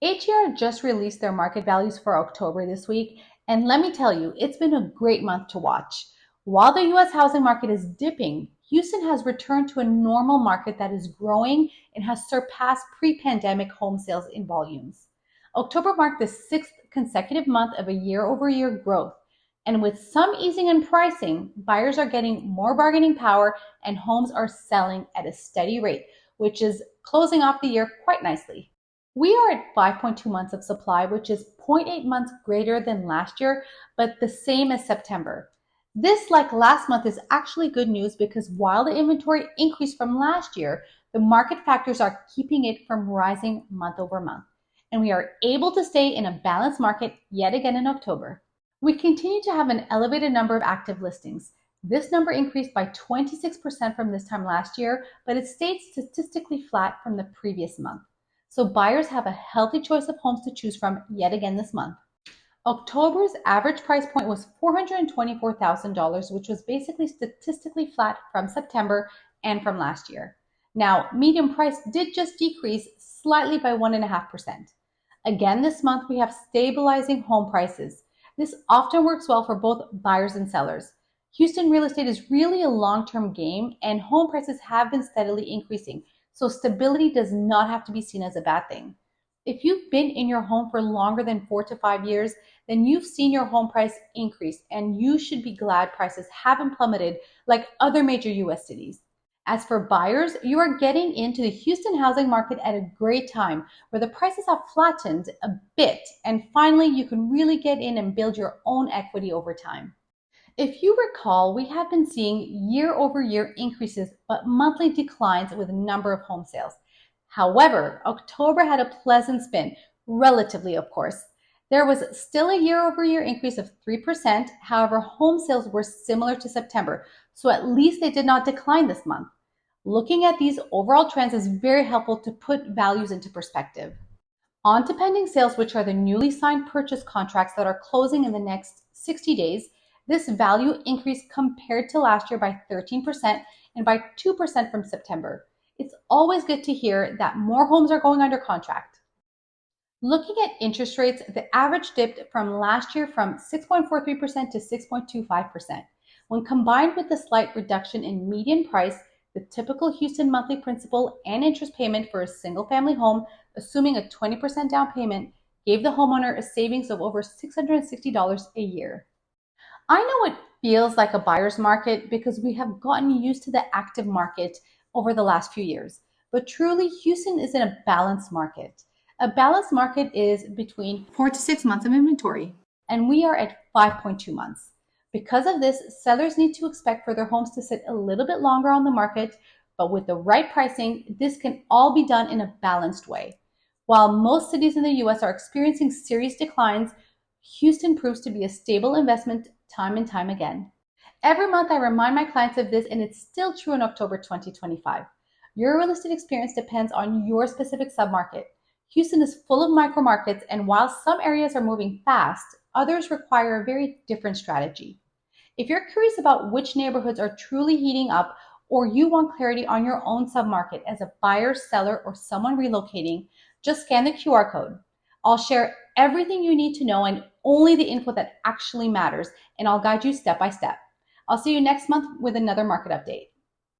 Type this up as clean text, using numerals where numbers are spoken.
HER just released their market values for October this week, and let me tell you, it's been a great month to watch. While the US housing market is dipping, Houston has returned to a normal market that is growing and has surpassed pre-pandemic home sales in volumes. October marked the sixth consecutive month of a year-over-year growth, and with some easing in pricing, buyers are getting more bargaining power and homes are selling at a steady rate, which is closing off the year quite nicely. We are at 5.2 months of supply, which is zero point 0.8 months greater than last year, but the same as September. This, like last month, is actually good news because while the inventory increased from last year, the market factors are keeping it from rising month over month. And we are able to stay in a balanced market yet again in October. We continue to have an elevated number of active listings. This number increased by 26% from this time last year, but it stayed statistically flat from the previous month. So buyers have a healthy choice of homes to choose from yet again this month. October's average price point was $424,000, which was basically statistically flat from September and from last year. Now, median price did just decrease slightly by 1.5%. Again, this month we have stabilizing home prices. This often works well for both buyers and sellers. Houston real estate is really a long-term game, and home prices have been steadily increasing. So stability does not have to be seen as a bad thing. If you've been in your home for longer than 4 to 5 years, then you've seen your home price increase, and you should be glad prices haven't plummeted like other major US cities. As for buyers, you are getting into the Houston housing market at a great time where the prices have flattened a bit, and finally you can really get in and build your own equity over time. If you recall, we have been seeing year-over-year increases but monthly declines with a number of home sales. However, October had a pleasant spin, relatively of course. There was still a year-over-year increase of 3%, however, home sales were similar to September, so at least they did not decline this month. Looking at these overall trends is very helpful to put values into perspective. On to pending sales, which are the newly signed purchase contracts that are closing in the next 60 days, this value increased compared to last year by 13% and by 2% from September. It's always good to hear that more homes are going under contract. Looking at interest rates, the average dipped from last year from 6.43% to 6.25%. When combined with the slight reduction in median price, the typical Houston monthly principal and interest payment for a single-family home, assuming a 20% down payment, gave the homeowner a savings of over $660 a year. I know it feels like a buyer's market because we have gotten used to the active market over the last few years. But truly, Houston is in a balanced market. A balanced market is between 4 to 6 months of inventory, and we are at 5.2 months. Because of this, sellers need to expect for their homes to sit a little bit longer on the market, but with the right pricing, this can all be done in a balanced way. While most cities in the US are experiencing serious declines, Houston proves to be a stable investment time and time again. Every month I remind my clients of this, and it's still true in October 2025. Your real estate experience depends on your specific submarket. Houston is full of micro markets, and while some areas are moving fast, others require a very different strategy. If you're curious about which neighborhoods are truly heating up, or you want clarity on your own submarket as a buyer, seller, or someone relocating, just scan the QR code. I'll share everything you need to know and only the info that actually matters, and I'll guide you step by step. I'll see you next month with another market update.